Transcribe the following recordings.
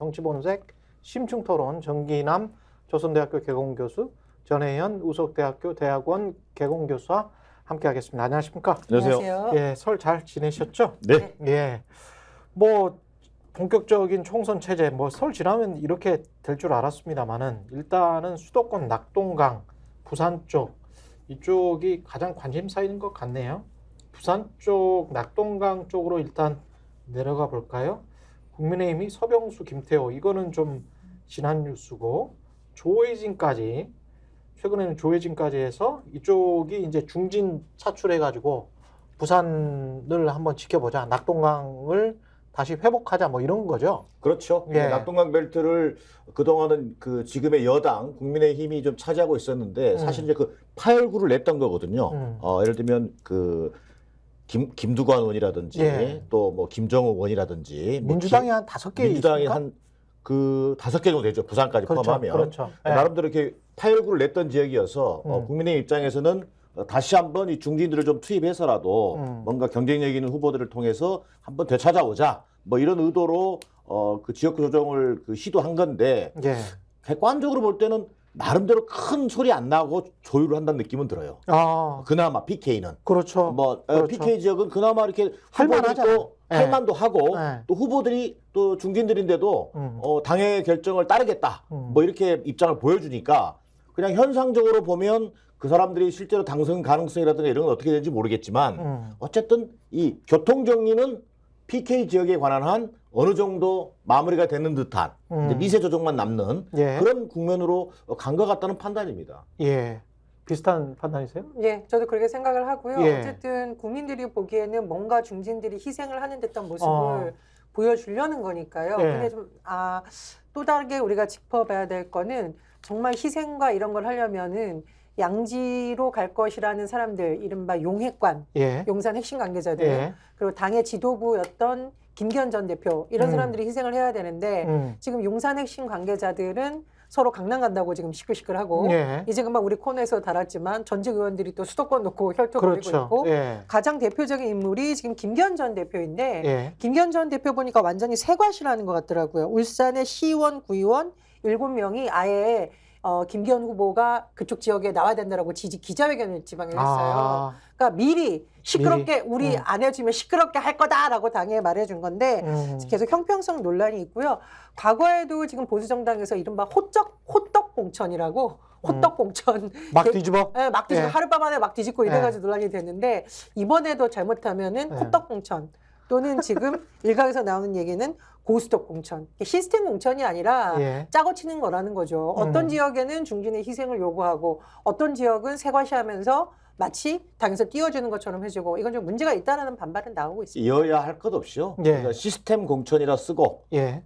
정치본색 심층토론 정기남 조선대학교 개공교수 전혜연 우석대학교 대학원 개공교수와 함께하겠습니다. 안녕하십니까? 안녕하세요. 예, 설 잘 지내셨죠? 네. 예, 뭐 본격적인 총선 체제, 뭐 설 지나면 이렇게 될 줄 알았습니다만은 일단은 수도권 낙동강, 부산 쪽 이쪽이 가장 관심사인 것 같네요. 부산 쪽 낙동강 쪽으로 일단 내려가 볼까요? 국민의힘이 서병수, 김태호 이거는 좀 지난 뉴스고 조혜진까지 최근에는 조혜진까지 해서 이쪽이 이제 중진 차출해가지고 부산을 한번 지켜보자. 낙동강을 다시 회복하자 뭐 이런 거죠. 그렇죠. 예. 낙동강 벨트를 그동안은 그 지금의 여당 국민의힘이 좀 차지하고 있었는데 사실 이제 그 파열구를 냈던 거거든요. 예를 들면 그 김두관 의원이라든지 예. 또 뭐 김정우 의원이라든지 민주당이 한 5개 민주당이 있습니까? 한 그 5개 정도 되죠. 부산까지 그렇죠, 포함하면. 그렇죠. 예. 나름대로 이렇게 파열구를 냈던 지역이어서 국민의힘 입장에서는 다시 한번 이 중진들을 좀 투입해서라도 뭔가 경쟁력 있는 후보들을 통해서 한번 되찾아오자. 뭐 이런 의도로 그 지역구 조정을 그 시도한 건데 예. 객관적으로 볼 때는 나름대로 큰 소리 안 나고 조율을 한다는 느낌은 들어요. 아, 그나마 PK는 그렇죠. 뭐 그렇죠. PK 지역은 그나마 이렇게 할만하잖아요. 후보들이 또 할만도 하고 네. 또 후보들이 또 중진들인데도 당의 결정을 따르겠다 뭐 이렇게 입장을 보여주니까 그냥 현상적으로 보면 그 사람들이 실제로 당선 가능성이라든가 이런 건 어떻게 되는지 모르겠지만 어쨌든 이 교통 정리는 PK 지역에 관한 한 어느 정도 마무리가 되는 듯한 이제 미세 조정만 남는 예. 그런 국면으로 간 것 같다는 판단입니다. 예. 비슷한 판단이세요? 예, 저도 그렇게 생각을 하고요. 예. 어쨌든 국민들이 보기에는 뭔가 중진들이 희생을 하는 듯한 모습을 보여주려는 거니까요. 예. 근데 좀, 또 다르게 우리가 짚어봐야 될 거는 정말 희생과 이런 걸 하려면은 양지로 갈 것이라는 사람들, 이른바 용핵관, 예. 용산 핵심 관계자들, 예. 그리고 당의 지도부였던 김기현 전 대표, 이런 사람들이 희생을 해야 되는데 지금 용산 핵심 관계자들은 서로 강남 간다고 지금 시끌시끌하고 예. 이제 금방 우리 코너에서 다뤘지만 전직 의원들이 또 수도권 놓고 혈투 그렇죠. 벌이고 있고 예. 가장 대표적인 인물이 지금 김기현 전 대표인데 예. 김기현 전 대표 보니까 완전히 새과시라는 것 같더라고요. 울산의 시의원, 구의원 7명이 아예 김기현 후보가 그쪽 지역에 나와야 된다라고 기자회견을 지방에 했어요. 아. 그러니까 미리 시끄럽게 미리. 우리 안 해주면 시끄럽게 할 거다라고 당에 말해준 건데 계속 형평성 논란이 있고요. 과거에도 지금 보수정당에서 이른바 호떡공천이라고 호떡공천 막 뒤집어? 네, 막 뒤집고 예. 하룻밤 안에 막 뒤집고 이래가지고 논란이 됐는데 이번에도 잘못하면은 예. 호떡공천 또는 지금 일각에서 나오는 얘기는 고스톱 공천, 시스템 공천이 아니라 예. 짜고 치는 거라는 거죠. 어떤 지역에는 중진의 희생을 요구하고 어떤 지역은 새과시하면서 마치 당에서 띄워주는 것처럼 해주고 이건 좀 문제가 있다라는 반발은 나오고 있습니다. 이어야 할 것 없이요. 예. 그러니까 시스템 공천이라 쓰고 예.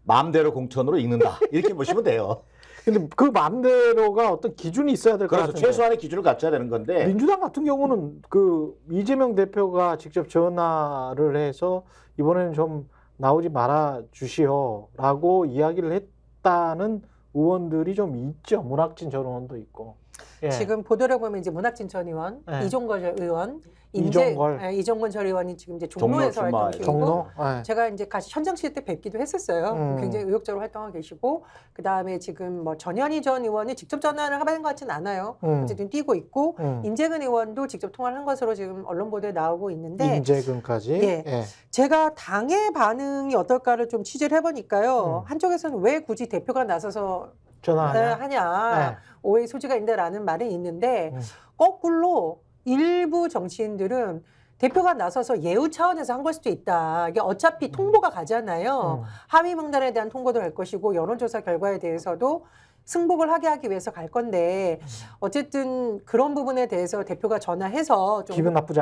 마음대로 공천으로 읽는다 이렇게 보시면 돼요. 근데 그 마음대로가 어떤 기준이 있어야 될 것 그래서 같은데. 최소한의 기준을 갖춰야 되는 건데 민주당 같은 경우는 그 이재명 대표가 직접 전화를 해서 이번에는 좀 나오지 말아 주시오라고 이야기를 했다는 의원들이 좀 있죠. 문학진 전 의원도 있고. 예. 지금 보도를 보면 이제 문학진 전 의원, 네. 이종걸 의원, 이종건 전 의원이 지금 이제 종로에서 종로 활동 출마, 중이고 종로? 예. 제가 이제 같이 현장실 때 뵙기도 했었어요. 굉장히 의욕적으로 활동하고 계시고 그 다음에 지금 뭐 전현희 전 의원이 직접 전화를 하는 것 같지는 않아요. 어쨌든 뛰고 있고 인재근 의원도 직접 통화를 한 것으로 지금 언론 보도에 나오고 있는데 인재근까지. 예. 예. 제가 당의 반응이 어떨까를 좀 취재를 해보니까요. 한쪽에서는 왜 굳이 대표가 나서서 하냐 오해의 소지가 있다라는 말이 있는데 거꾸로 일부 정치인들은 대표가 나서서 예우 차원에서 한 걸 수도 있다. 이게 어차피 통보가 가잖아요. 하위 명단에 대한 통보도 할 것이고 여론조사 결과에 대해서도 승복을 하기 위해서 갈 건데 어쨌든 그런 부분에 대해서 대표가 전화해서 좀 기분 나쁘지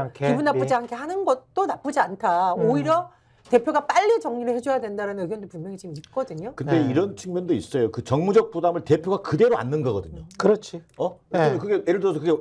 않게 하는 것도 나쁘지 않다. 오히려 대표가 빨리 정리를 해줘야 된다는 의견도 분명히 지금 있거든요. 근데 이런 측면도 있어요. 그 정무적 부담을 대표가 그대로 안는 거거든요. 그렇지. 네. 그게 예를 들어서 그게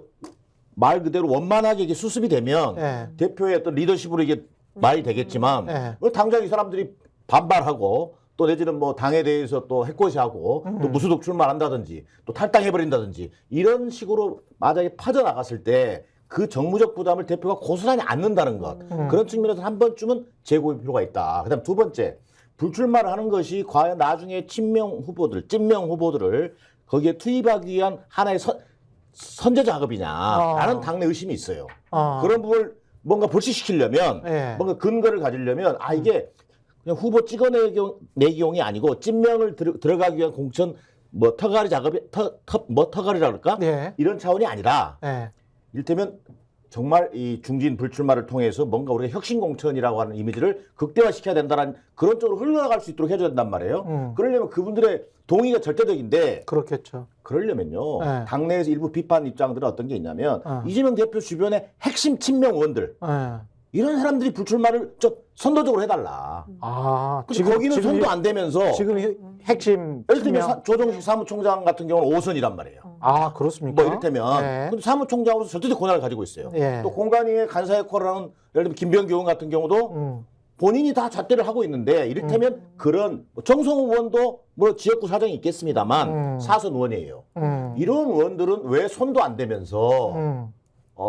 말 그대로 원만하게 이게 수습이 되면 대표의 어떤 리더십으로 이게 말이 되겠지만 당장 이 사람들이 반발하고 또 내지는 뭐 당에 대해서 또 해코지하고 또 무소속 출마한다든지 또 탈당해버린다든지 이런 식으로 만약에 빠져나갔을 때 그 정무적 부담을 대표가 고스란히 안는다는 것. 그런 측면에서 한 번쯤은 재고할 필요가 있다. 그다음 두 번째, 불출마를 하는 것이 과연 나중에 찐명 후보들을 거기에 투입하기 위한 하나의 선제 작업이냐라는 당내 의심이 있어요. 그런 부분을 뭔가 불식시키려면 예. 뭔가 근거를 가지려면 이게 그냥 후보 찍어내기용이 아니고 찐명을 들어가기 위한 공천 뭐 터가리 작업이 터가리라 그럴까? 예. 이런 차원이 아니라 예. 이를테면 정말 이 중진 불출마를 통해서 뭔가 우리가 혁신 공천이라고 하는 이미지를 극대화시켜야 된다는 그런 쪽으로 흘러갈 수 있도록 해줘야 된단 말이에요. 그러려면 그분들의 동의가 절대적인데 그렇겠죠. 그러려면요. 네. 당내에서 일부 비판 입장들은 어떤 게 있냐면 이재명 대표 주변의 핵심 친명 의원들 예. 이런 사람들이 불출마를 좀 선도적으로 해달라. 근데 거기는 손도 안 대면서 지금 핵심 예를 들면 친명. 조정식 사무총장 같은 경우는 5선이란 말이에요. 그렇습니까? 뭐 이를테면 예. 근데 사무총장으로서 절대적 권한을 가지고 있어요. 예. 또 공관위의 간사 역할을 하는 예를 들면 김병기 의원 같은 경우도 본인이 다 잣대를 하고 있는데 이를테면 그런 정성호 의원도 뭐 지역구 사정이 있겠습니다만 사선 의원이에요. 이런 의원들은 왜 손도 안 대면서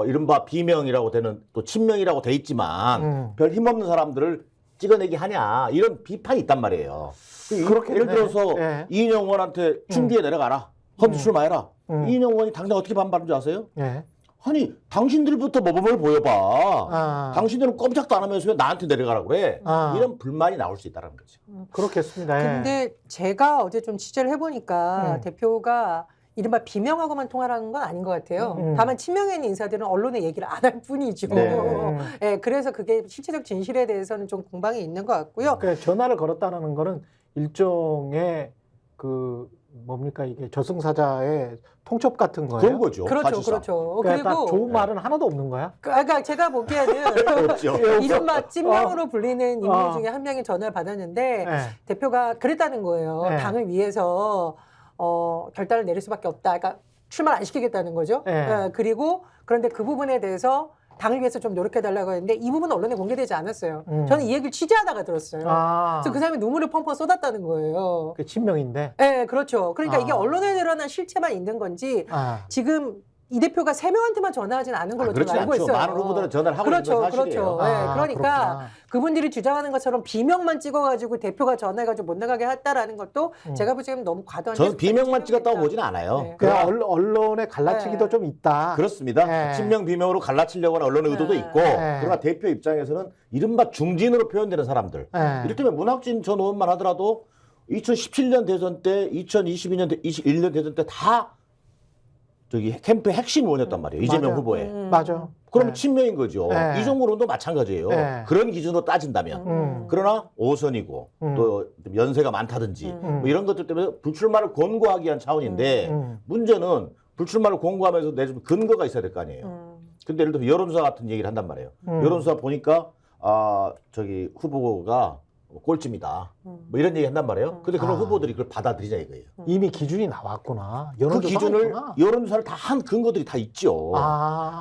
이른바 비명이라고 되는 또 친명이라고 돼 있지만 별 힘없는 사람들을 찍어내기 하냐 이런 비판이 있단 말이에요. 예를 들어서 예. 이인영 의원한테 충주에 내려가라. 험지 출마해라. 이인영 의원이 당장 어떻게 반발한 줄 아세요? 예. 아니 당신들부터 모범을 보여봐. 당신들은 꼼짝도 안 하면서 왜 나한테 내려가라 그래. 이런 불만이 나올 수 있다는 거죠. 그렇겠습니다. 예. 근데 제가 어제 좀 취재를 해보니까 대표가 이른바 비명하고만 통화하는 건 아닌 것 같아요. 다만 친명에 있는 인사들은 언론에 얘기를 안 할 뿐이죠. 네. 예, 그래서 그게 실체적 진실에 대해서는 좀 공방이 있는 것 같고요. 그러니까 전화를 걸었다는 거는 일종의 그 뭡니까 이게 저승사자의 통첩 같은 거예요. 그런 거죠. 그렇죠, 사실상. 그렇죠. 그러니까 그리고 좋은 말은 하나도 없는 거야. 그러니까 제가 보기에는 없죠. 이른바 찐명으로 불리는 인물 중에 한 명이 전화를 받았는데 예. 대표가 그랬다는 거예요. 네. 당을 위해서 결단을 내릴 수밖에 없다. 그러니까 출마를 안 시키겠다는 거죠. 네. 예, 그리고 그런데 그 부분에 대해서 당을 위해서 좀 노력해달라고 했는데 이 부분은 언론에 공개되지 않았어요. 저는 이 얘기를 취재하다가 들었어요. 그래서 그 사람이 눈물을 펑펑 쏟았다는 거예요. 그 친명인데. 네, 그렇죠. 그러니까 이게 언론에 드러난 실체만 있는 건지 지금 이 대표가 3명한테만 전화하진 않은 걸로 저는 그렇지 알고 않죠. 있어요. 많은 후보들은 전화를 하고 그렇죠, 있는 건 사실이에요. 그렇죠. 네, 그러니까 그렇구나. 그분들이 주장하는 것처럼 비명만 찍어가지고 대표가 전화해가지고 못 나가게 했다라는 것도 제가 보기에는 너무 과도한. 저는 비명만 찍었다고 해석이 보지는 않아요. 네. 그냥 언론에 갈라치기도 네. 좀 있다. 그렇습니다. 네. 친명 비명으로 갈라치려고 하는 언론의 의도도 있고 그러나 대표 입장에서는 이른바 중진으로 표현되는 사람들 이를테면 문학진 전 의원만 하더라도 2017년 대선 때 2022년 21년 대선 때 다 저기 캠프의 핵심 의원이었단 말이에요. 이재명 맞아. 후보에. 맞아. 그럼 친명인 거죠. 네. 이종걸 의원도 마찬가지예요. 네. 그런 기준으로 따진다면. 그러나 5선이고 또 연세가 많다든지 뭐 이런 것들 때문에 불출마를 권고하기 위한 차원인데 문제는 불출마를 권고하면서 내주면 근거가 있어야 될 거 아니에요. 근데 예를 들어 여론조사 같은 얘기를 한단 말이에요. 여론조사 보니까 저기 후보가 꼴찌입니다. 뭐 이런 얘기 한단 말이에요. 근데 그런 후보들이 그걸 받아들이냐 이거예요. 이미 기준이 나왔구나. 그 여론조사가 기준을 있구나. 여론조사를 다 한 근거들이 다 있죠.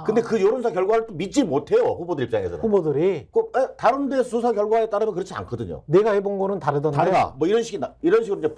근데 그 여론조사 결과를 또 믿지 못해요. 후보들 입장에서는. 후보들이 다른 데 조사 결과에 따르면 그렇지 않거든요. 내가 해본 거는 다르던데. 다르다. 뭐 이런 식으로 이제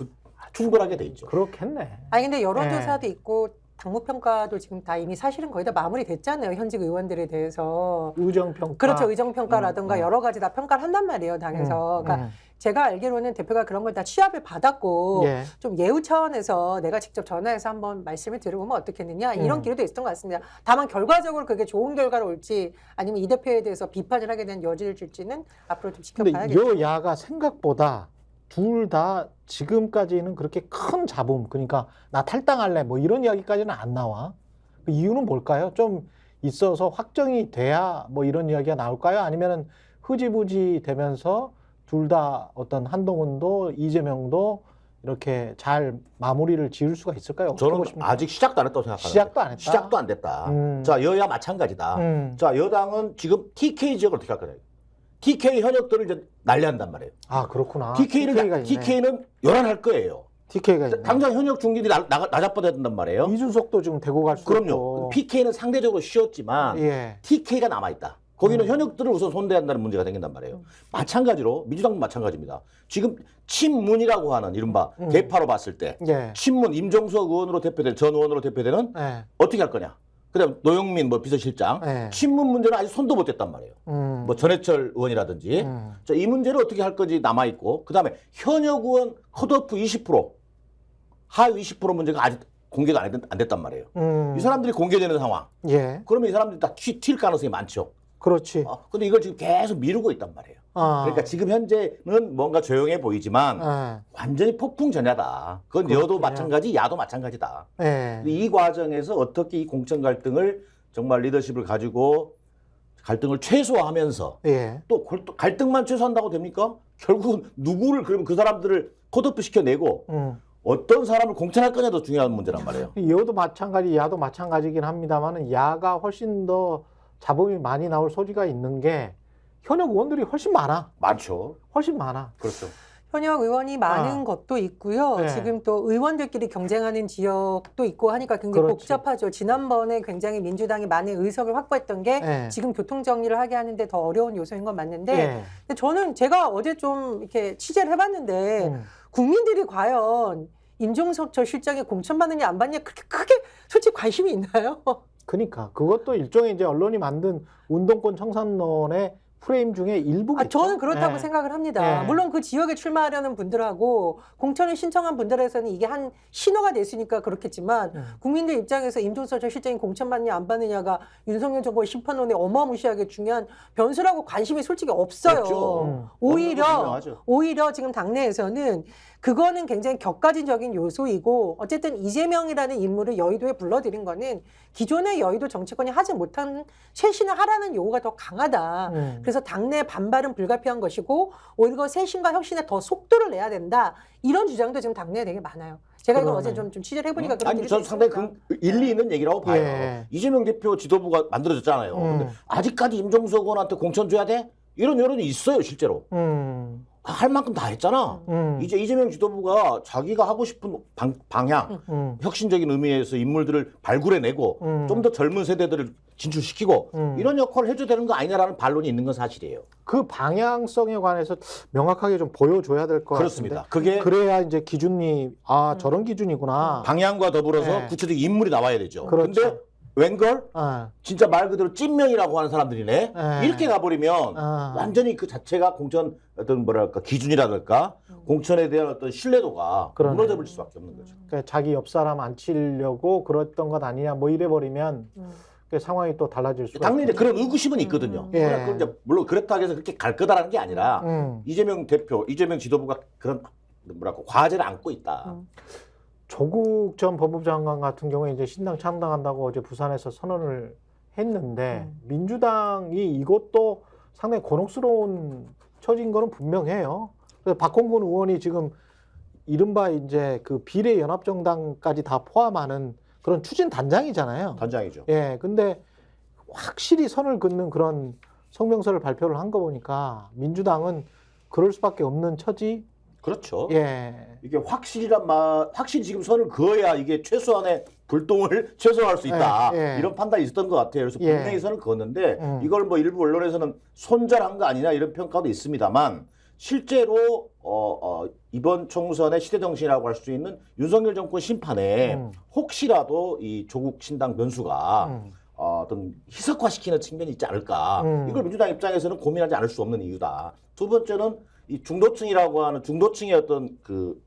충돌하게 돼 있죠. 그렇겠네. 아니 근데 여론조사도 있고 당무평가도 지금 다 이미 사실은 거의 다 마무리됐잖아요. 현직 의원들에 대해서. 의정평가. 그렇죠. 의정평가라든가 여러 가지 다 평가를 한단 말이에요. 당에서. 그러니까 제가 알기로는 대표가 그런 걸 다 취합을 받았고 예. 좀 예우 차원에서 내가 직접 전화해서 한번 말씀을 드려보면 어떻겠느냐 이런 기회도 있었던 것 같습니다. 다만 결과적으로 그게 좋은 결과로 올지 아니면 이 대표에 대해서 비판을 하게 된 여지를 줄지는 앞으로 좀 근데 지켜봐야겠죠. 여야가 생각보다 둘 다 지금까지는 그렇게 큰 잡음, 그러니까 나 탈당할래 뭐 이런 이야기까지는 안 나와. 그 이유는 뭘까요? 좀 있어서 확정이 돼야 뭐 이런 이야기가 나올까요? 아니면은 흐지부지 되면서 둘 다 어떤 한동훈도 이재명도 이렇게 잘 마무리를 지을 수가 있을까요? 어떻게 저는 보십니까? 아직 시작도 안 했다고 생각합니다. 시작도 안 했다. 시작도 안 됐다. 자, 여야 마찬가지다. 자, 여당은 지금 TK 지역을 어떻게 할 거냐. TK 현역들을 이제 날려한단 말이에요. 아, 그렇구나. TK는 열안할 거예요. TK가 있네. 당장 현역 중진이 나자빠져야 된단 말이에요. 이준석도 지금 되고 갈 수 있고. 그럼요. PK는 상대적으로 쉬웠지만 예. TK가 남아있다. 거기는 현역들을 우선 손대야 한다는 문제가 생긴단 말이에요. 마찬가지로 민주당도 마찬가지입니다. 지금 친문이라고 하는 이른바 대파로 봤을 때 예. 친문 임종석 의원으로 대표된 전 의원으로 대표되는 예. 어떻게 할 거냐. 그다음 노영민 뭐 비서실장 네. 친문 문제는 아직 손도 못 댔단 말이에요. 뭐 전해철 의원이라든지 자, 이 문제를 어떻게 할 건지 남아 있고 그다음에 현역 의원 컷오프 20% 하위 20% 문제가 아직 공개가 안 됐단 말이에요. 이 사람들이 공개되는 상황. 예. 그러면 이 사람들이 다 튈 가능성이 많죠. 그렇지. 근데 이걸 지금 계속 미루고 있단 말이에요. 그러니까 지금 현재는 뭔가 조용해 보이지만 완전히 폭풍전야다. 그건 그렇군요. 여도 마찬가지, 야도 마찬가지다. 예. 이 과정에서 어떻게 이 공천 갈등을 정말 리더십을 가지고 갈등을 최소화하면서 예. 또 갈등만 최소화한다고 됩니까? 결국은 누구를 그러면 그 사람들을 컷오프 시켜내고 어떤 사람을 공천할 거냐도 중요한 문제란 말이에요. 여도 마찬가지, 야도 마찬가지긴 합니다만은 야가 훨씬 더 잡음이 많이 나올 소지가 있는 게 현역 의원들이 훨씬 많아. 많죠. 훨씬 많아. 그렇죠. 현역 의원이 많은 것도 있고요. 네. 지금 또 의원들끼리 경쟁하는 지역도 있고 하니까 굉장히 그렇지. 복잡하죠. 지난번에 굉장히 민주당이 많은 의석을 확보했던 게 네. 지금 교통 정리를 하게 하는데 더 어려운 요소인 건 맞는데 예. 근데 저는 제가 어제 좀 이렇게 취재를 해봤는데 국민들이 과연 임종석 저 실장이 공천받느냐 안 받느냐 그렇게 크게 솔직히 관심이 있나요? 그러니까 그것도 일종의 이제 언론이 만든 운동권 청산론의 프레임 중에 일부겠죠. 저는 그렇다고 예. 생각을 합니다. 예. 물론 그 지역에 출마하려는 분들하고 공천을 신청한 분들에서는 이게 한 신호가 됐으니까 그렇겠지만 국민들 입장에서 임종석 전 실장이 공천 받느냐 안 받느냐가 윤석열 정부의 심판론에 어마무시하게 중요한 변수라고 관심이 솔직히 없어요. 없죠. 오히려 지금 당내에서는 그거는 굉장히 격가지적인 요소이고 어쨌든 이재명이라는 인물을 여의도에 불러들인 거는 기존의 여의도 정치권이 하지 못한 쇄신을 하라는 요구가 더 강하다. 그래서 당내 반발은 불가피한 것이고 오히려 쇄신과 혁신에 더 속도를 내야 된다. 이런 주장도 지금 당내에 되게 많아요. 제가 이거 어제 좀 취재를 해보니까 그런 아니, 전 상당히 일리 있는 얘기라고 봐요. 예. 이재명 대표 지도부가 만들어졌잖아요. 근데 아직까지 임종석 의원한테 공천 줘야 돼? 이런 여론이 있어요, 실제로. 할 만큼 다 했잖아. 이제 이재명 지도부가 자기가 하고 싶은 방향, 혁신적인 의미에서 인물들을 발굴해내고 좀 더 젊은 세대들을 진출시키고 이런 역할을 해줘야 되는 거 아니냐라는 반론이 있는 건 사실이에요. 그 방향성에 관해서 명확하게 좀 보여줘야 될 것 그렇습니다. 같은데. 그게 그래야 이제 기준이 저런 기준이구나. 방향과 더불어서 네. 구체적인 인물이 나와야 되죠. 그렇죠. 근데 웬걸? 아, 진짜 말 그대로 찐명이라고 하는 사람들이네. 네. 이렇게 가버리면 아. 완전히 그 자체가 공천 어떤 뭐랄까 기준이랄까 공천에 대한 어떤 신뢰도가 그러네. 무너져버릴 수밖에 없는 거죠. 그러니까 자기 옆 사람 안 치려고 그랬던 것 아니냐 뭐 이래버리면 그 상황이 또 달라질 수가 당연히 이제 있겠죠. 그런 의구심은 있거든요. 예. 그러나 그건 이제 물론 그렇다고 해서 그렇게 갈 거다라는 게 아니라 이재명 대표, 이재명 지도부가 그런 뭐랄까 과제를 안고 있다. 조국 전 법무부 장관 같은 경우에 이제 신당 창당한다고 어제 부산에서 선언을 했는데 민주당이 이것도 상당히 곤혹스러운 처진 거는 분명해요. 그래서 박홍근 의원이 지금 이른바 이제 그 비례연합정당까지 다 포함하는 그런 추진 단장이잖아요. 단장이죠. 예, 근데 확실히 선을 긋는 그런 성명서를 발표를 한 거 보니까 민주당은 그럴 수밖에 없는 처지. 그렇죠. 예. 이게 확실히 지금 선을 그어야 이게 최소한의 불똥을 최소화할 수 있다. 예, 예. 이런 판단이 있었던 것 같아요. 그래서 예. 분명히 선을 그었는데 이걸 뭐 일부 언론에서는 손절한 거 아니냐 이런 평가도 있습니다만 실제로 이번 총선의 시대정신이라고 할 수 있는 윤석열 정권 심판에 혹시라도 이 조국 신당 변수가 어떤 희석화시키는 측면이 있지 않을까. 이걸 민주당 입장에서는 고민하지 않을 수 없는 이유다. 두 번째는 이 중도층이라고 하는 중도층의 어떤 그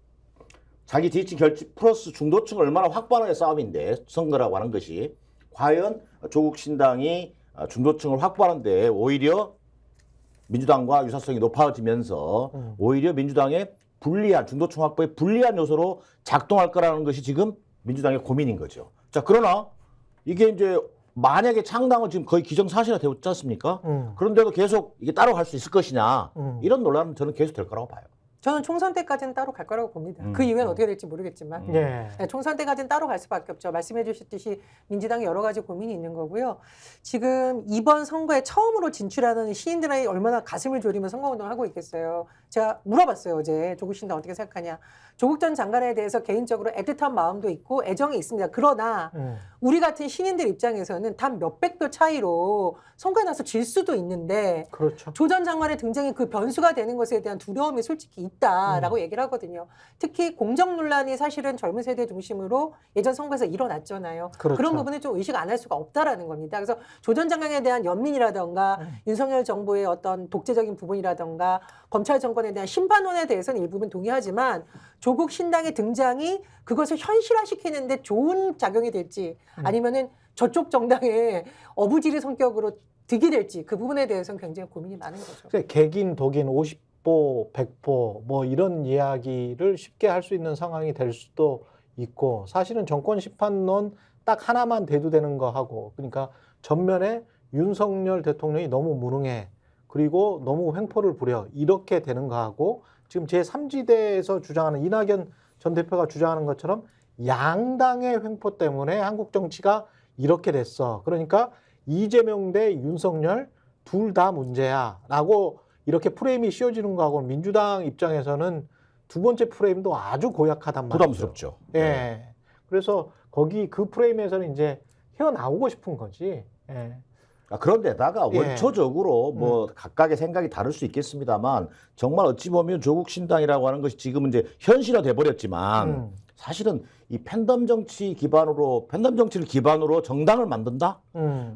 자기 지지층 결집 플러스 중도층을 얼마나 확보하느냐의 싸움인데 선거라고 하는 것이 과연 조국 신당이 중도층을 확보하는데 오히려 민주당과 유사성이 높아지면서 오히려 민주당의 불리한 중도층 확보에 불리한 요소로 작동할 거라는 것이 지금 민주당의 고민인 거죠. 자, 그러나 이게 이제 만약에 창당은 지금 거의 기정사실화 되었지 않습니까? 그런데도 계속 이게 따로 갈 수 있을 것이냐 이런 논란은 저는 계속 될 거라고 봐요. 저는 총선 때까지는 따로 갈 거라고 봅니다. 그 이후에는 어떻게 될지 모르겠지만 예. 네, 총선 때까지는 따로 갈 수밖에 없죠. 말씀해 주셨듯이 민주당이 여러 가지 고민이 있는 거고요. 지금 이번 선거에 처음으로 진출하는 시인들이 얼마나 가슴을 졸이며 선거운동을 하고 있겠어요. 제가 물어봤어요. 어제 조국 신당 어떻게 생각하냐. 조국 전 장관에 대해서 개인적으로 애틋한 마음도 있고 애정이 있습니다. 그러나 우리 같은 신인들 입장에서는 단 몇백 표 차이로 선거에 나서 질 수도 있는데 그렇죠. 조 전 장관의 등장이 그 변수가 되는 것에 대한 두려움이 솔직히 있다라고 얘기를 하거든요. 특히 공정 논란이 사실은 젊은 세대 중심으로 예전 선거에서 일어났잖아요. 그렇죠. 그런 부분을 좀 의식 안 할 수가 없다라는 겁니다. 그래서 조 전 장관에 대한 연민이라던가 윤석열 정부의 어떤 독재적인 부분이라던가 검찰 정권에 대한 심판론에 대해서는 일부분 동의하지만 조국 신당의 등장이 그것을 현실화시키는데 좋은 작용이 될지 아니면은 저쪽 정당의 어부지리 성격으로 득이 될지 그 부분에 대해서는 굉장히 고민이 많은 거죠. 개긴 독인 50보, 100보 뭐 이런 이야기를 쉽게 할 수 있는 상황이 될 수도 있고 사실은 정권 심판론 딱 하나만 대두되는 거 하고 그러니까 전면에 윤석열 대통령이 너무 무능해 그리고 너무 횡포를 부려 이렇게 되는 거하고 지금 제3지대에서 주장하는 이낙연 전 대표가 주장하는 것처럼 양당의 횡포 때문에 한국 정치가 이렇게 됐어. 그러니까 이재명 대 윤석열 둘 다 문제야 라고 이렇게 프레임이 씌워지는 거하고 민주당 입장에서는 두 번째 프레임도 아주 고약하단 말이죠. 부담스럽죠. 예. 그래서 거기 그 프레임에서는 이제 헤어나오고 싶은 거지. 예. 그런데다가 원초적으로 뭐 각각의 생각이 다를 수 있겠습니다만 정말 어찌 보면 조국 신당이라고 하는 것이 지금은 이제 현실화돼 버렸지만 사실은 이 팬덤 정치 기반으로 팬덤 정치를 기반으로 정당을 만든다.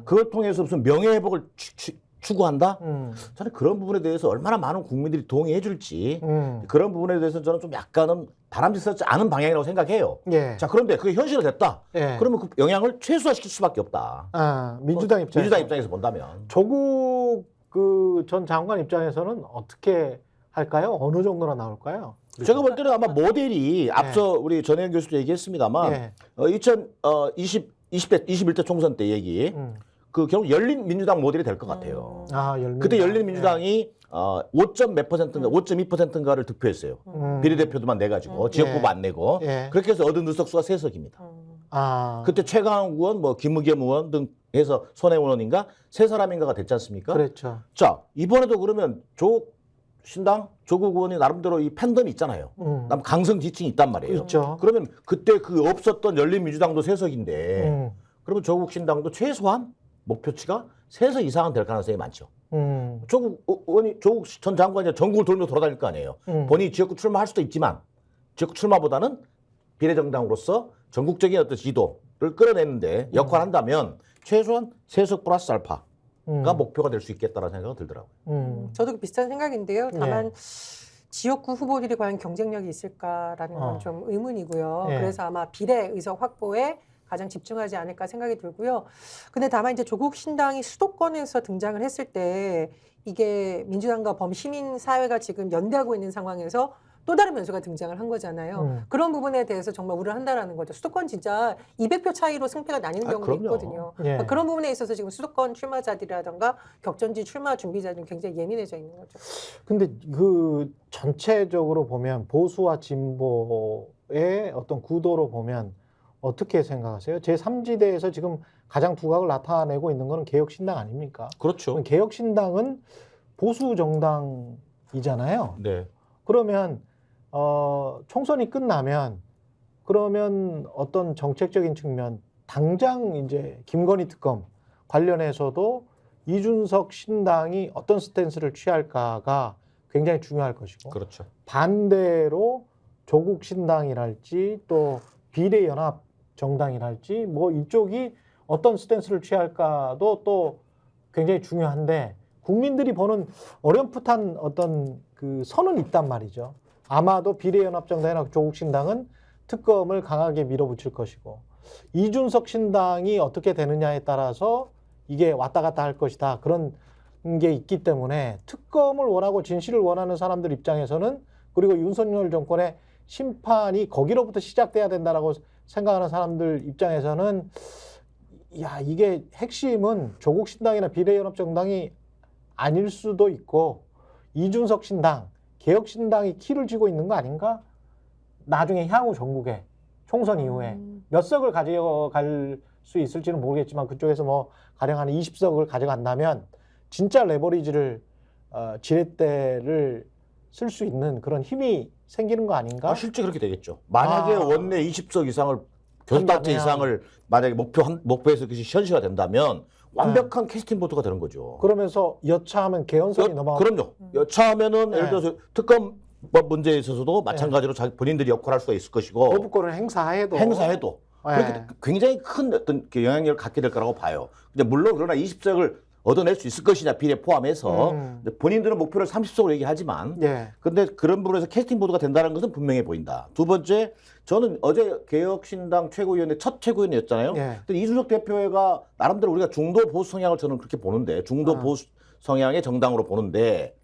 그걸 통해서 무슨 명예 회복을 추구한다. 저는 그런 부분에 대해서 얼마나 많은 국민들이 동의해 줄지 그런 부분에 대해서 저는 좀 약간은 바람직스럽지 않은 방향이라고 생각해요. 예. 자 그런데 그게 현실화됐다. 예. 그러면 그 영향을 최소화시킬 수밖에 없다. 아, 민주당 입장에서 본다면 조국 그 전 장관 입장에서는 어떻게 할까요? 어느 정도나 나올까요? 제가 볼 때는 아마 모델이 앞서 우리 전혜연 교수도 얘기했습니다만 21대 총선 때 얘기 그 결국 열린민주당 모델이 될 것 같아요. 아, 열린민주당. 그때 열린민주당이 5점 몇 %인가 5.2%인가를 득표했어요. 비례대표도만 내가지고 지역구도 안 내고 그렇게 해서 얻은 의석수가 3석입니다. 아. 그때 최강욱 의원, 뭐 김의겸 의원 등 해서 손혜원 의원인가 3사람인가가 됐지 않습니까? 그렇죠. 자 이번에도 그러면 신당 조국 의원이 나름대로 이 팬덤이 있잖아요. 강성 지층이 있단 말이에요. 있죠. 그러면 그때 그 없었던 열린민주당도 3석인데 그러면 조국 신당도 최소한 목표치가 3석 이상은 될 가능성이 많죠. 조국 전 장관이 전국을 돌면서 돌아다닐 거 아니에요. 본인이 지역구 출마할 수도 있지만 지역구 출마보다는 비례정당으로서 전국적인 어떤 지도를 끌어내는데 역할한다면 최소한 3석 플러스 알파가 목표가 될 수 있겠다라는 생각이 들더라고요. 저도 비슷한 생각인데요. 다만 지역구 후보들이 과연 경쟁력이 있을까라는 건 좀 의문이고요. 그래서 아마 비례 의석 확보에 가장 집중하지 않을까 생각이 들고요. 근데 다만 이제 조국 신당이 수도권에서 등장을 했을 때 이게 민주당과 범시민 사회가 지금 연대하고 있는 상황에서 또 다른 변수가 등장을 한 거잖아요. 그런 부분에 대해서 정말 우려를 한다라는 거죠. 수도권 진짜 200표 차이로 승패가 나뉘는 경우도 그럼요. 있거든요. 그러니까 그런 부분에 있어서 지금 수도권 출마자들이라든가 격전지 출마 준비자들은 굉장히 예민해져 있는 거죠. 근데 그 전체적으로 보면 보수와 진보의 어떤 구도로 보면 어떻게 생각하세요? 제3지대에서 지금 가장 두각을 나타내고 있는 거는 개혁신당 아닙니까? 그렇죠. 개혁신당은 보수 정당이잖아요. 네. 그러면 총선이 끝나면 그러면 어떤 정책적인 측면 당장 이제 김건희 특검 관련해서도 이준석 신당이 어떤 스탠스를 취할까가 굉장히 중요할 것이고 그렇죠. 반대로 조국 신당이랄지 또 비례연합 정당이랄지 뭐 이쪽이 어떤 스탠스를 취할까도 또 굉장히 중요한데 국민들이 보는 어렴풋한 어떤 그 선은 있단 말이죠. 아마도 비례연합 정당이나 조국 신당은 특검을 강하게 밀어붙일 것이고 이준석 신당이 어떻게 되느냐에 따라서 이게 왔다 갔다 할 것이다. 그런 게 있기 때문에 특검을 원하고 진실을 원하는 사람들 입장에서는 그리고 윤석열 정권의 심판이 거기로부터 시작돼야 된다라고 생각하는 사람들 입장에서는 야 이게 핵심은 조국 신당이나 비례연합 정당이 아닐 수도 있고 이준석 신당, 개혁 신당이 키를 쥐고 있는 거 아닌가? 나중에 향후 전국에 총선 이후에 몇 석을 가져갈 수 있을지는 모르겠지만 그쪽에서 뭐 가령 한 20석을 가져간다면 진짜 레버리지를 지렛대를 쓸 수 있는 그런 힘이 생기는 거 아닌가? 실제 그렇게 되겠죠. 만약에 원내 20석 이상을 교섭단체 이상을 만약에 목표에서 그것이 현실화 된다면 완벽한 캐스팅 보트가 되는 거죠. 그러면서 여차하면 개헌선이 넘어가고. 그럼요. 여차하면은 예를 들어서 특검법 문제에 있어서도 마찬가지로 본인들이 역할할 수가 있을 것이고 거부권을 행사해도 그렇게 굉장히 큰 어떤 영향력을 갖게 될 거라고 봐요. 근데 물론 그러나 20석을 얻어낼 수 있을 것이냐 비례 포함해서 본인들은 목표를 30석으로 얘기하지만 근데 그런 부분에서 캐스팅 보드가 된다는 것은 분명해 보인다. 두 번째, 저는 어제 개혁신당 최고위원회 첫 최고위원이었잖아요. 근데 이준석 대표가 나름대로 우리가 중도 보수 성향을 저는 그렇게 보는데 중도 보수 성향의 정당으로 보는데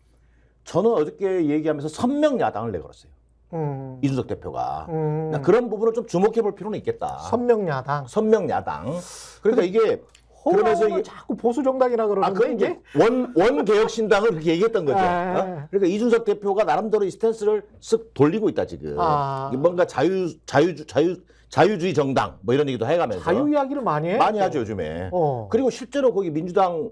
저는 어저께 얘기하면서 선명 야당을 내걸었어요. 이준석 대표가 그런 부분을 좀 주목해 볼 필요는 있겠다. 선명 야당. 그러니까 이게 그러면서 이게 자꾸 보수 정당이라 그러는데 이게 원 개혁신당을 그렇게 얘기했던 거죠. 그러니까 이준석 대표가 나름대로 이 스탠스를 쓱 돌리고 있다 지금. 이게 뭔가 자유주의 정당 뭐 이런 얘기도 해가면서 자유 이야기를 많이 해. 많이 하죠 요즘에. 그리고 실제로 거기 민주당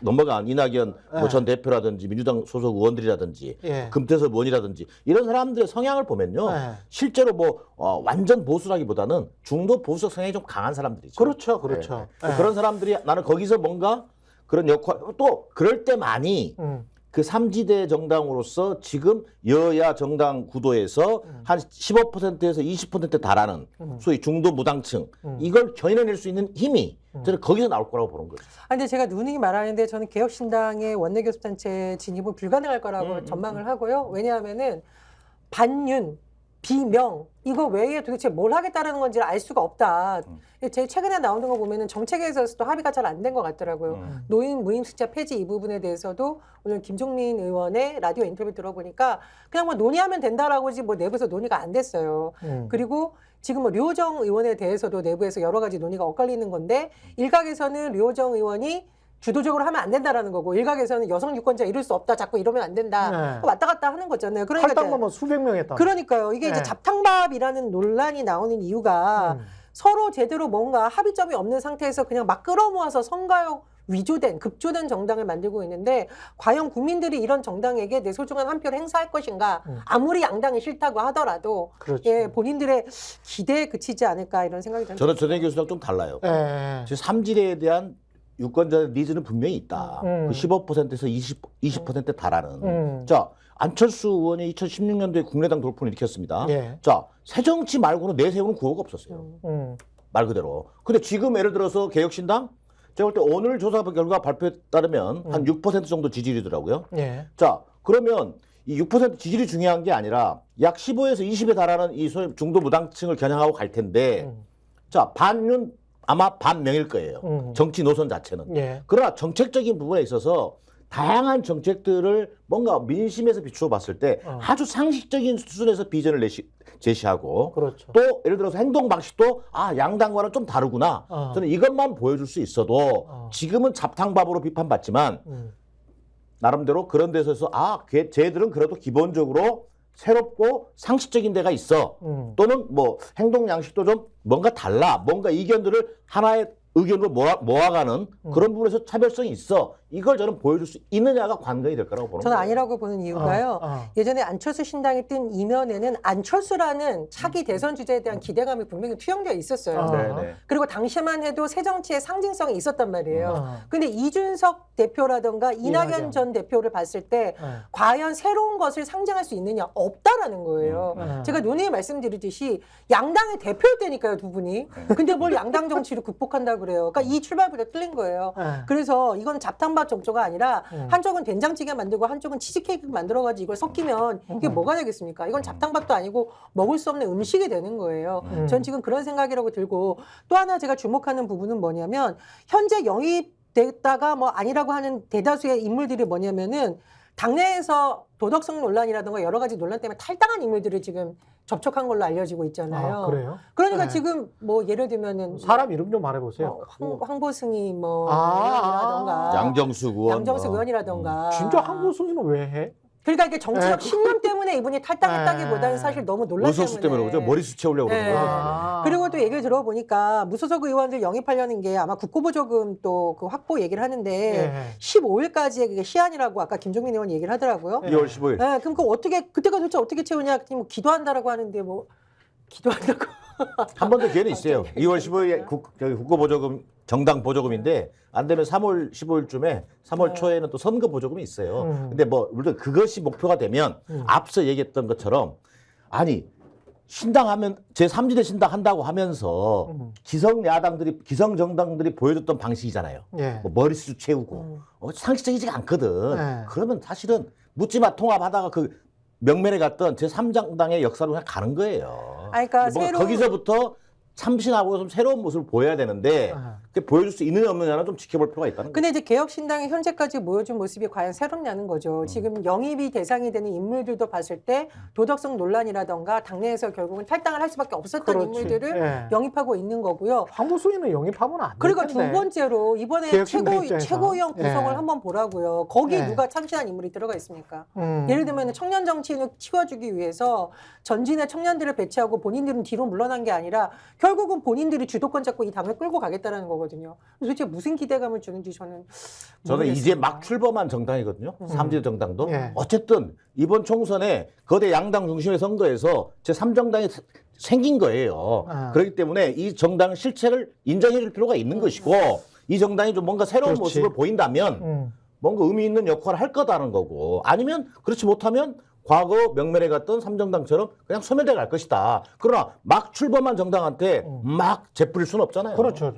넘어간 이낙연 뭐 전 대표라든지 민주당 소속 의원들이라든지 금태섭 의원이라든지 이런 사람들의 성향을 보면요, 실제로 뭐 완전 보수라기보다는 중도 보수적 성향이 좀 강한 사람들이죠. 그렇죠. 그런 사람들이 나는 거기서 뭔가 그런 역할 또 그럴 때 많이 그 3지대 정당으로서 지금 여야 정당 구도에서 한 15%에서 20%에 달하는 소위 중도 무당층 이걸 견인해낼 수 있는 힘이 저는 거기서 나올 거라고 보는 거죠. 근데 제가 누누이 말하는데 저는 개혁신당의 원내교섭단체 진입은 불가능할 거라고 전망을 하고요. 왜냐하면은 반윤, 비명 이거 외에 도대체 뭘 하겠다는 건지 알 수가 없다. 제 최근에 나오는 거 보면은 정책에서도 합의가 잘 안 된 것 같더라고요. 노인 무임 숫자 폐지 이 부분에 대해서도 오늘 김종민 의원의 라디오 인터뷰 들어보니까 그냥 뭐 논의하면 된다라고지 뭐 내부에서 논의가 안 됐어요. 그리고 지금 뭐 류호정 의원에 대해서도 내부에서 여러 가지 논의가 엇갈리는 건데 일각에서는 류호정 의원이 주도적으로 하면 안 된다라는 거고 일각에서는 여성 유권자 이룰 수 없다 자꾸 이러면 안 된다 왔다 갔다 하는 거잖아요. 그러니까 탈당만 수백 명 했다. 그러니까요. 이게 이제 잡탕밥이라는 논란이 나오는 이유가 서로 제대로 뭔가 합의점이 없는 상태에서 그냥 막 끌어모아서 선거용 위조된 급조된 정당을 만들고 있는데 과연 국민들이 이런 정당에게 내 소중한 한 표를 행사할 것인가 아무리 양당이 싫다고 하더라도 본인들의 기대에 그치지 않을까 이런 생각이 듭니다. 저는 전해 교수랑 좀 달라요. 지금 3지대에 대한 유권자 니즈는 분명히 있다. 그 15%에서 20%에 달하는. 자, 안철수 의원이 2016년도에 국민의당 돌풍을 일으켰습니다. 자, 새정치 말고는 내세우는 구호가 없었어요. 말 그대로. 근데 지금 예를 들어서 개혁신당? 제가 볼 때 오늘 조사 결과 발표에 따르면 한 6% 정도 지지율이더라고요. 자, 그러면 이 6% 지지율이 중요한 게 아니라 약 15에서 20에 달하는 이 소위 중도 무당층을 겨냥하고 갈 텐데 자, 반윤 아마 반명일 거예요. 정치 노선 자체는. 그러나 정책적인 부분에 있어서 다양한 정책들을 뭔가 민심에서 비추어 봤을 때 아주 상식적인 수준에서 비전을 제시하고 또 예를 들어서 행동 방식도 양당과는 좀 다르구나. 저는 이것만 보여줄 수 있어도 지금은 잡탕밥으로 비판받지만 나름대로 그런 데서 쟤들은 그래도 기본적으로 새롭고 상식적인 데가 있어. 또는 뭐 행동 양식도 좀 뭔가 달라. 뭔가 이견들을 하나의 의견으로 모아가는 그런 부분에서 차별성이 있어. 이걸 저는 보여줄 수 있느냐가 관건이 될 거라고 보는 거예요. 저는 아니라고 보는 이유가요. 예전에 안철수 신당이 뜬 이면에는 안철수라는 차기 대선 주자에 대한 기대감이 분명히 투영되어 있었어요. 그리고 당시만 해도 새정치의 상징성이 있었단 말이에요. 근데 이준석 대표라든가 이낙연 전 대표를 봤을 때 과연 새로운 것을 상징할 수 있느냐? 없다라는 거예요. 제가 누누이 말씀드리듯이 양당의 대표일 때니까요, 두 분이. 근데 뭘 양당 정치로 극복한다고 그래요. 그러니까 이 출발부터 틀린 거예요. 그래서 이건 잡탕밥 정조가 아니라 한쪽은 된장찌개 만들고 한쪽은 치즈케이크 만들어가지고 이걸 섞이면 이게 뭐가 되겠습니까? 이건 잡탕밥도 아니고 먹을 수 없는 음식이 되는 거예요. 전 지금 그런 생각이라고 들고 또 하나 제가 주목하는 부분은 뭐냐면 현재 영입됐다가 뭐 아니라고 하는 대다수의 인물들이 뭐냐면은 당내에서 도덕성 논란이라든가 여러 가지 논란 때문에 탈당한 인물들을 지금 접촉한 걸로 알려지고 있잖아요. 그래요? 그러니까 지금 뭐 예를 들면은 사람 이름 좀 말해보세요. 황보승이 뭐 의원이라든가 양정숙 의원. 양정숙 의원이라든가 진짜 황보승이는 왜 해? 그러니까 이게 정치적 네. 신념 때문에 이분이 탈당했다기보다는 사실 너무 논란 무소수 때문에 그죠? 머리수 채우려고 그러는 네. 거예요. 그리고 또 얘기를 들어보니까 무소속 의원들 영입하려는 게 아마 국고보조금 또 그 확보 얘기를 하는데 네. 15일까지의 그게 시한이라고 아까 김종민 의원 얘기를 하더라고요. 2월 15일. 네, 그럼 그 어떻게 그때가 도대체 어떻게 채우냐? 뭐 기도한다라고 하는데 뭐 기도한다고. 한 번 더 기회는 있어요. 2월 15일에 국고보조금 정당 보조금인데 안 되면 3월 15일쯤에 3월 초에는 또 선거 보조금이 있어요. 근데 뭐 물론 그것이 목표가 되면 앞서 얘기했던 것처럼 아니 신당하면 제3지대 신당 한다고 하면서 기성야당들이 기성정당들이 보여줬던 방식이잖아요. 예. 뭐 머리수 채우고 상식적이지가 않거든. 네. 그러면 사실은 묻지마 통합하다가 그 명면에 갔던 제3정당의 역사로 그냥 가는 거예요. 아니, 그러니까 뭔가 새로운- 거기서부터 참신하고 좀 새로운 모습을 보여야 되는데 그게 보여줄 수 있느냐 없느냐는 좀 지켜볼 필요가 있다는 거죠. 근데 이제 개혁신당이 현재까지 보여준 모습이 과연 새롭냐는 거죠. 지금 영입이 대상이 되는 인물들도 봤을 때 도덕성 논란이라던가 당내에서 결국은 탈당을 할 수밖에 없었던 그렇지. 인물들을 예. 영입하고 있는 거고요. 황보수인은 영입하면 안 돼. 그리고 두 번째로 이번에 개혁신당 입장에서. 최고위원 구성을 예. 한번 보라고요. 거기에 예. 누가 참신한 인물이 들어가 있습니까? 예를 들면 청년 정치인을 키워주기 위해서 전진의 청년들을 배치하고 본인들은 뒤로 물러난 게 아니라 결국은 본인들이 주도권 잡고 이 당을 끌고 가겠다는 거거든요. 도대체 무슨 기대감을 주는지 저는 이제 막 출범한 정당이거든요. 3지대 정당도. 예. 어쨌든 이번 총선에 거대 양당 중심의 선거에서 제3정당이 생긴 거예요. 그렇기 때문에 이 정당 실체를 인정해 줄 필요가 있는 것이고 이 정당이 좀 뭔가 새로운 그렇지. 모습을 보인다면 뭔가 의미 있는 역할을 할 거다는 거고 아니면 그렇지 못하면 과거 명면에 갔던 삼정당처럼 그냥 소멸돼 갈 것이다. 그러나 막 출범한 정당한테 막 재뿌릴 수는 없잖아요. 그렇죠.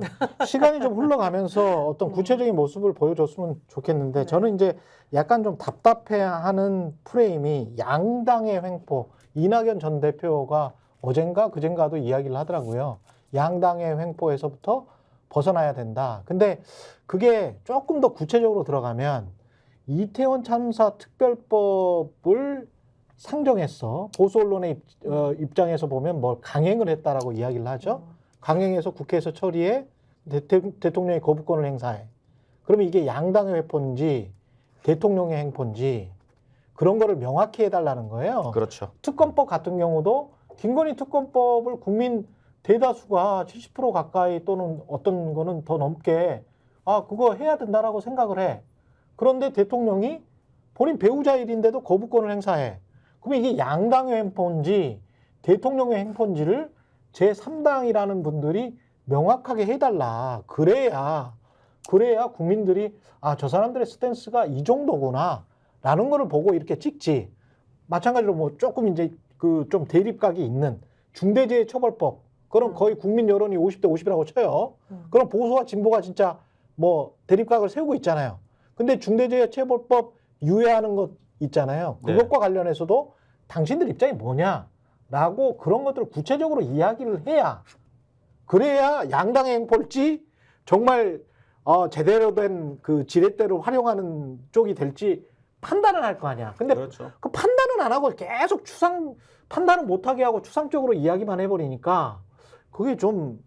시간이 좀 흘러가면서 어떤 구체적인 모습을 보여줬으면 좋겠는데 저는 이제 약간 좀 답답해하는 프레임이 양당의 횡포. 이낙연 전 대표가 어젠가 그젠가도 이야기를 하더라고요. 양당의 횡포에서부터 벗어나야 된다. 근데 그게 조금 더 구체적으로 들어가면 이태원 참사 특별법을 상정했어. 보수 언론의 입장에서 보면 뭘 강행을 했다라고 이야기를 하죠. 강행해서 국회에서 처리해 대통령이 거부권을 행사해. 그러면 이게 양당의 횡포인지 대통령의 횡포인지 그런 거를 명확히 해달라는 거예요. 그렇죠. 특검법 같은 경우도 김건희 특검법을 국민 대다수가 70% 가까이 또는 어떤 거는 더 넘게 그거 해야 된다라고 생각을 해. 그런데 대통령이 본인 배우자 일인데도 거부권을 행사해. 그러면 이게 양당의 횡포인지 대통령의 횡포인지를 제3당이라는 분들이 명확하게 해달라. 그래야 국민들이 저 사람들의 스탠스가 이 정도구나 라는 거를 보고 이렇게 찍지. 마찬가지로 뭐 조금 이제 그 좀 대립각이 있는 중대재해처벌법. 그럼 거의 국민 여론이 50대 50이라고 쳐요. 그럼 보수와 진보가 진짜 뭐 대립각을 세우고 있잖아요. 근데 중대재해처벌법 유예하는 것 있잖아요. 그것과 관련해서도 당신들 입장이 뭐냐라고 그런 것들을 구체적으로 이야기를 해야 그래야 양당의 행포일지 정말 제대로 된 그 지렛대로 활용하는 쪽이 될지 판단을 할 거 아니야. 근데 그렇죠. 그 판단은 안 하고 계속 판단을 못하게 하고 추상적으로 이야기만 해버리니까 그게 좀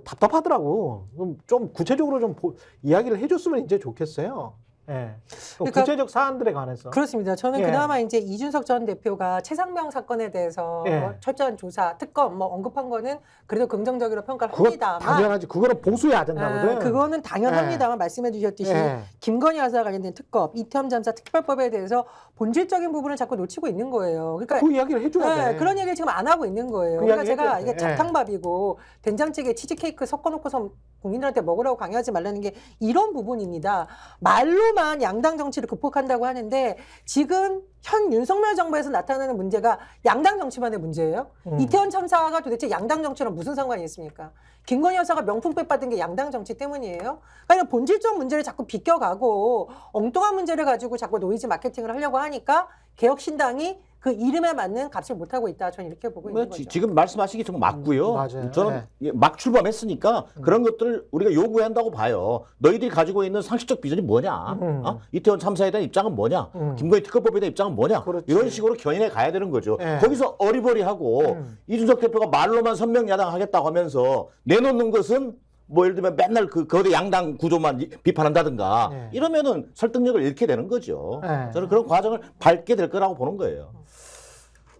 답답하더라고. 좀 구체적으로 좀 이야기를 해줬으면 이제 좋겠어요. 예. 그러니까 구체적 사안들에 관해서. 그렇습니다. 저는 예. 그나마 이제 이준석 전 대표가 최상병 사건에 대해서 예. 철저한 조사, 특검 뭐 언급한 거는 그래도 긍정적으로 평가를 그거 합니다만 당연하지. 그거는 보수해야 된다거든. 그거는 당연합니다만 말씀해 주셨듯이 예. 김건희 여사와 관련된 특검, 이태원 참사 특별법에 대해서 본질적인 부분을 자꾸 놓치고 있는 거예요. 그러니까 그 이야기를 해줘야 돼. 그런 얘기를 지금 안 하고 있는 거예요. 그 그러니까 이야기 제가 해줘야 이게 돼. 잡탕밥이고 된장찌개 치즈케이크 섞어놓고서 국민들한테 먹으라고 강요하지 말라는 게 이런 부분입니다. 말로만 양당 정치를 극복한다고 하는데 지금 현 윤석열 정부에서 나타나는 문제가 양당 정치만의 문제예요. 이태원 참사가 도대체 양당 정치랑 무슨 상관이 있습니까? 김건희 여사가 명품백 받은 게 양당 정치 때문이에요. 그러니까 본질적 문제를 자꾸 비껴가고 엉뚱한 문제를 가지고 자꾸 노이즈 마케팅을 하려고 하니까 개혁신당이 그 이름에 맞는 값을 못하고 있다. 저는 이렇게 보고 있는 거죠. 지금 말씀하시기 좀 맞고요. 맞아요. 저는 막 출범했으니까 그런 것들을 우리가 요구해야 한다고 봐요. 너희들이 가지고 있는 상식적 비전이 뭐냐? 이태원 참사에 대한 입장은 뭐냐? 김건희 특검법에 대한 입장은 뭐냐? 그렇지. 이런 식으로 견인해 가야 되는 거죠. 예. 거기서 어리버리하고 이준석 대표가 말로만 선명야당 하겠다고 하면서 내놓는 것은 뭐 예를 들면 맨날 그 거대 양당 구조만 비판한다든가 네. 이러면은 설득력을 잃게 되는 거죠. 네. 저는 그런 과정을 밟게 될 거라고 보는 거예요.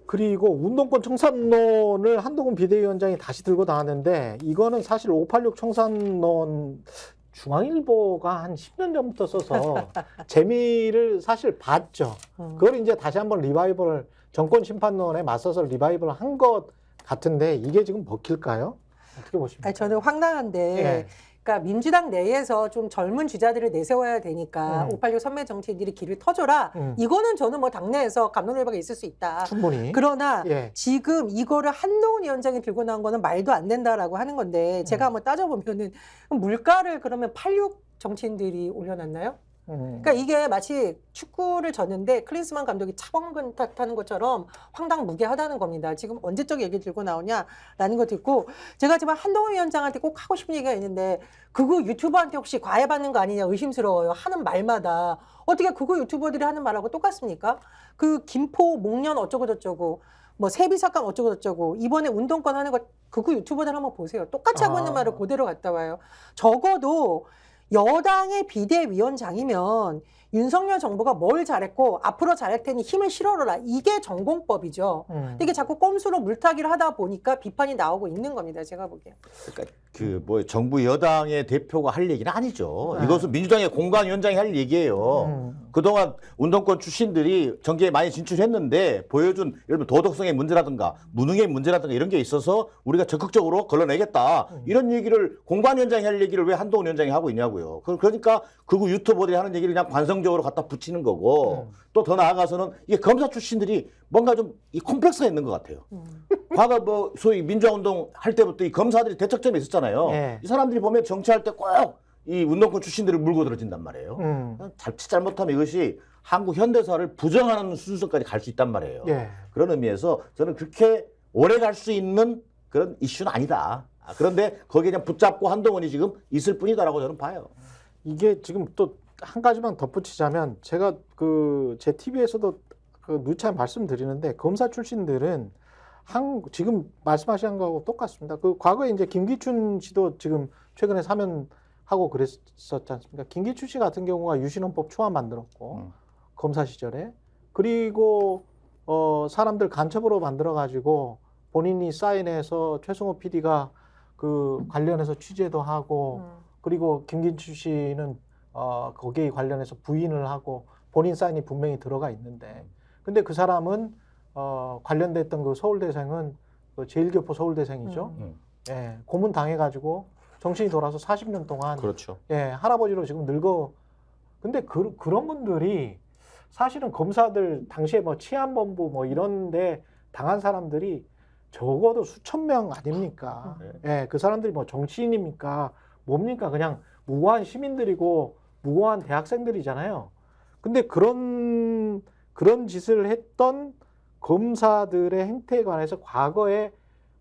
그리고 운동권 청산론을 한동훈 비대위원장이 다시 들고 나왔는데 이거는 사실 586 청산론 중앙일보가 한 10년 전부터 써서 재미를 사실 봤죠. 그걸 이제 다시 한번 리바이벌 정권 심판론에 맞서서 리바이벌 한 것 같은데 이게 지금 먹힐까요? 어떻게 보십니까? 아니, 저는 황당한데 예. 그러니까 민주당 내에서 좀 젊은 주자들을 내세워야 되니까 586 선배 정치인들이 길을 터줘라. 이거는 저는 뭐 당내에서 갑론을박이 있을 수 있다. 충분히. 그러나 예. 지금 이거를 한동훈 위원장이 들고 나온 거는 말도 안 된다라고 하는 건데 제가 한번 따져보면은 물가를 그러면 86 정치인들이 올려놨나요? 그러니까 이게 마치 축구를 졌는데 클린스만 감독이 차범근 탓하는 것처럼 황당무계하다는 겁니다. 지금 언제적 얘기 들고 나오냐라는 거 듣고 제가 지금 한동훈 위원장한테 꼭 하고 싶은 얘기가 있는데 그거 유튜버한테 혹시 과외받는 거 아니냐 의심스러워요. 하는 말마다 어떻게 그거 유튜버들이 하는 말하고 똑같습니까? 그 김포 목련 어쩌고 저쩌고 뭐 세비사건 어쩌고 저쩌고 이번에 운동권 하는 거 그거 유튜버들 한번 보세요. 똑같이 하고 있는 말을 그대로 갖다 와요. 적어도 여당의 비대위원장이면 윤석열 정부가 뭘 잘했고 앞으로 잘할 테니 힘을 실어라. 이게 전공법이죠. 이게 자꾸 꼼수로 물타기를 하다 보니까 비판이 나오고 있는 겁니다. 제가 보기엔. 그러니까 그 뭐 정부 여당의 대표가 할 얘기는 아니죠. 네. 이것은 민주당의 공관위원장이 할 얘기예요. 그동안 운동권 출신들이 정계에 많이 진출했는데 보여준 예를 들면 도덕성의 문제라든가 무능의 문제라든가 이런 게 있어서 우리가 적극적으로 걸러내겠다. 이런 얘기를 공관위원장이 할 얘기를 왜 한동훈 위원장이 하고 있냐고요. 그러니까 극우 유튜버들이 하는 얘기를 그냥 관성적으로 갖다 붙이는 거고 또 더 나아가서는 이게 검사 출신들이 뭔가 좀 이 콤플렉스가 있는 것 같아요. 과거 뭐 소위 민주화운동 할 때부터 이 검사들이 대척점에 있었잖아요. 예. 이 사람들이 보면 정치할 때 꼭 이 운동권 출신들을 물고 들어진단 말이에요. 자칫 잘못하면 이것이 한국 현대사를 부정하는 순서까지 갈 수 있단 말이에요. 예. 그런 의미에서 저는 그렇게 오래 갈 수 있는 그런 이슈는 아니다. 그런데 거기에 그냥 붙잡고 한동훈이 지금 있을 뿐이다라고 저는 봐요. 이게 지금 또 한 가지만 덧붙이자면 제가 그 제 TV에서도 그 누차 말씀드리는데 검사 출신들은 지금 말씀하신 거하고 똑같습니다. 그 과거에 이제 김기춘 씨도 지금 최근에 사면하고 그랬었지 않습니까? 김기춘 씨 같은 경우가 유신헌법 초안 만들었고 검사 시절에 그리고 사람들 간첩으로 만들어 가지고 본인이 사인해서 최승호 PD가 그 관련해서 취재도 하고 그리고 김기춘 씨는 거기에 관련해서 부인을 하고 본인 사인이 분명히 들어가 있는데 근데 그 사람은 관련됐던 그 서울대생은 그 제1교포 서울대생이죠. 예, 고문 당해가지고 정신이 돌아서 40년 동안 그렇죠. 예, 할아버지로 지금 늙어. 근데 그런 분들이 사실은 검사들 당시에 뭐 치안본부 뭐 이런데 당한 사람들이 적어도 수천 명 아닙니까? 예, 그 사람들이 뭐 정치인입니까? 뭡니까? 그냥 무고한 시민들이고 무고한 대학생들이잖아요. 근데 그런 짓을 했던 검사들의 행태에 관해서 과거에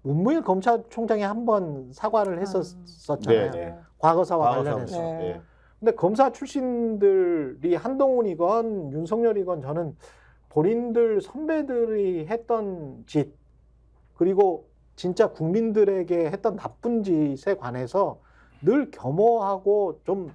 문무일 검찰총장이 한번 사과를 했었잖아요. 네. 과거사와 관련해서. 네. 근데 검사 출신들이 한동훈이건 윤석열이건 저는 본인들 선배들이 했던 짓 그리고 진짜 국민들에게 했던 나쁜 짓에 관해서 늘 겸허하고 좀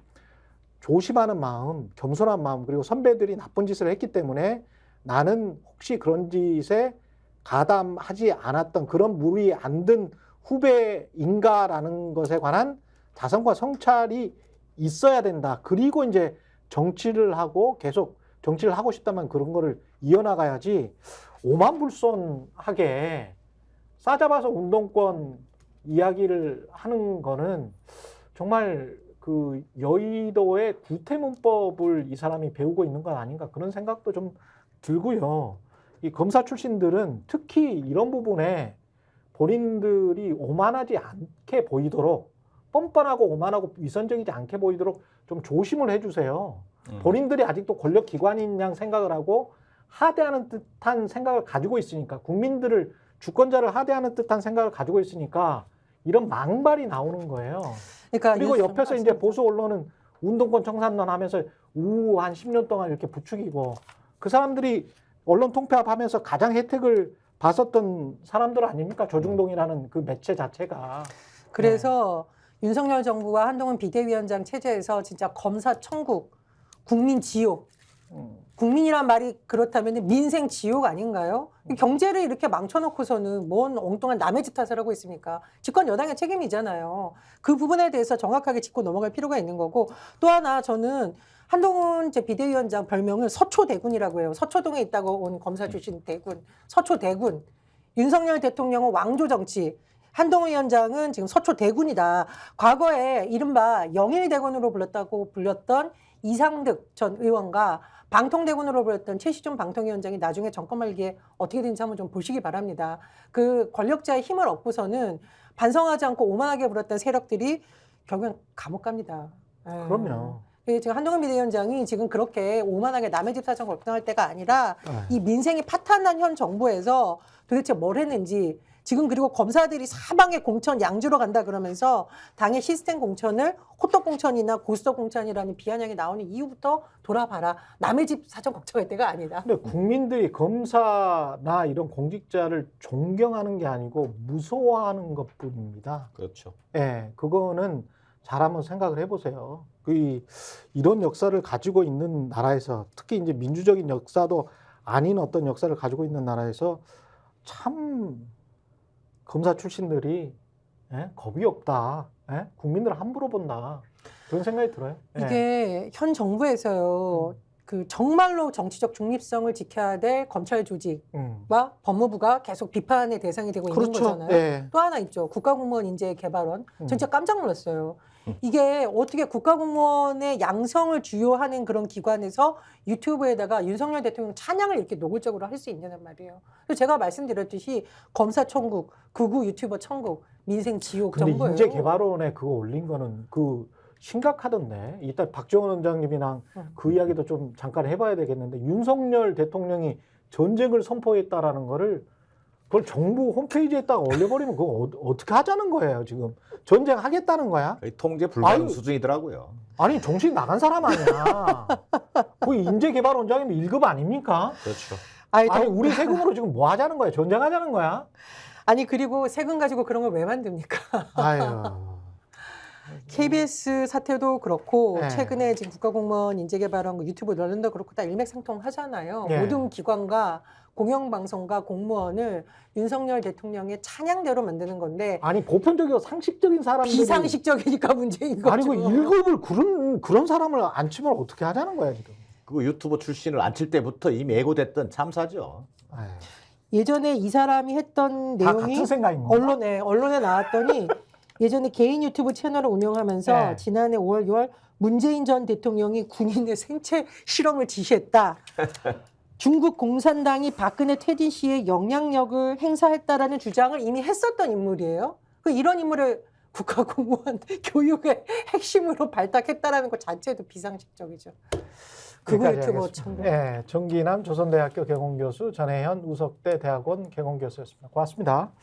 조심하는 마음, 겸손한 마음 그리고 선배들이 나쁜 짓을 했기 때문에 나는 혹시 그런 짓에 가담하지 않았던 그런 무리 안 든 후배인가라는 것에 관한 자성과 성찰이 있어야 된다. 그리고 이제 정치를 하고 계속 정치를 하고 싶다면 그런 거를 이어나가야지 오만불손하게 싸잡아서 운동권 이야기를 하는 거는 정말 그 여의도의 구태문법을 이 사람이 배우고 있는 건 아닌가 그런 생각도 좀 들고요. 이 검사 출신들은 특히 이런 부분에 본인들이 오만하지 않게 보이도록 뻔뻔하고 오만하고 위선적이지 않게 보이도록 좀 조심을 해주세요. 본인들이 아직도 권력기관인 양 생각을 하고 하대하는 듯한 생각을 가지고 있으니까 국민들을 주권자를 하대하는 듯한 생각을 가지고 있으니까 이런 망발이 나오는 거예요. 그러니까 그리고 옆에서 이제 보수 언론은 운동권 청산론 하면서 한 10년 동안 이렇게 부추기고 그 사람들이 언론 통폐합하면서 가장 혜택을 봤었던 사람들 아닙니까? 조중동이라는 그 매체 자체가. 그래서 윤석열 정부와 한동훈 비대위원장 체제에서 진짜 검사 천국, 국민 지옥. 국민이란 말이 그렇다면 민생 지옥 아닌가요? 경제를 이렇게 망쳐놓고서는 뭔 엉뚱한 남의 짓 탓을 하고 있습니까? 집권 여당의 책임이잖아요. 그 부분에 대해서 정확하게 짚고 넘어갈 필요가 있는 거고, 또 하나 저는 한동훈 비대위원장 별명을 서초대군이라고 해요. 서초동에 있다고 온 검사 출신 대군, 서초대군. 윤석열 대통령은 왕조정치, 한동훈 위원장은 지금 서초대군이다. 과거에 이른바 영일대군으로 불렸던 이상득 전 의원과 방통대군으로 불렸던 최시중 방통위원장이 나중에 정권 말기에 어떻게 되는지 한번 좀 보시기 바랍니다. 그 권력자의 힘을 얻고서는 반성하지 않고 오만하게 불었던 세력들이 결국엔 감옥 갑니다. 그럼요. 지금 한동훈 비대위원장이 지금 그렇게 오만하게 남의 집 사정 걱정할 때가 아니라 이 민생이 파탄난 현 정부에서 도대체 뭘 했는지 지금 그리고 검사들이 사방에 공천 양주로 간다 그러면서 당의 시스템 공천을 호떡 공천이나 고스톱 공천이라는 비아냥이 나오는 이후부터 돌아봐라. 남의 집 사정 걱정할 때가 아니다. 근데 국민들이 검사나 이런 공직자를 존경하는 게 아니고 무서워하는 것뿐입니다. 그렇죠. 예, 그거는 잘 한번 생각을 해보세요. 이런 역사를 가지고 있는 나라에서 특히 이제 민주적인 역사도 아닌 어떤 역사를 가지고 있는 나라에서 참 검사 출신들이 겁이 없다. 국민들을 함부로 본다. 그런 생각이 들어요. 이게 현 정부에서요. 그 정말로 정치적 중립성을 지켜야 될 검찰 조직과 법무부가 계속 비판의 대상이 되고 있는 거잖아요. 예. 또 하나 있죠. 국가공무원 인재 개발원. 진짜 깜짝 놀랐어요. 이게 어떻게 국가공무원의 양성을 주요하는 그런 기관에서 유튜브에다가 윤석열 대통령 찬양을 이렇게 노골적으로 할 수 있냐는 말이에요. 그래서 제가 말씀드렸듯이 검사 천국, 극우 유튜버 천국, 민생 지옥 근데 정도예요. 인재개발원에 그거 올린 거는 심각하던데. 이따 박정원 원장님이랑 그 이야기도 좀 잠깐 해봐야 되겠는데 윤석열 대통령이 전쟁을 선포했다라는 거를 그걸 정부 홈페이지에다가 올려버리면 그거 어떻게 하자는 거예요 지금. 전쟁하겠다는 거야? 통제 불가능 수준이더라고요. 아니 정신 나간 사람 아니야. 그 인재개발원장이면 1급 아닙니까? 그렇죠. 아니 우리 세금으로 지금 뭐 하자는 거야? 전쟁하자는 거야? 아니 그리고 세금 가지고 그런 걸 왜 만듭니까? 아유. KBS 사태도 그렇고 네. 최근에 지금 국가공무원 인재개발원 유튜브 논란도 그렇고 다 일맥상통하잖아요. 네. 모든 기관과 공영방송과 공무원을 윤석열 대통령의 찬양대로 만드는 건데 아니 보편적이고 상식적인 사람들이 비상식적이니까 문제인 거죠. 아니 그 1급을 그런 사람을 앉히면 어떻게 하자는 거야 지금. 그 유튜버 출신을 앉힐 때부터 이미 예고됐던 참사죠. 아유. 예전에 이 사람이 했던 다 내용이 같은 생각인 건가? 언론에 나왔더니 예전에 개인 유튜브 채널을 운영하면서 네. 지난해 5월, 6월 문재인 전 대통령이 군인의 생체 실험을 지시했다. 중국 공산당이 박근혜 퇴진 시에 영향력을 행사했다라는 주장을 이미 했었던 인물이에요. 이런 인물을 국가공무원 교육의 핵심으로 발탁했다라는 것 자체도 비상식적이죠. 그거 유튜버 참. 네, 정기남 조선대학교 개공교수, 전혜현 우석대 대학원 개공교수였습니다. 고맙습니다.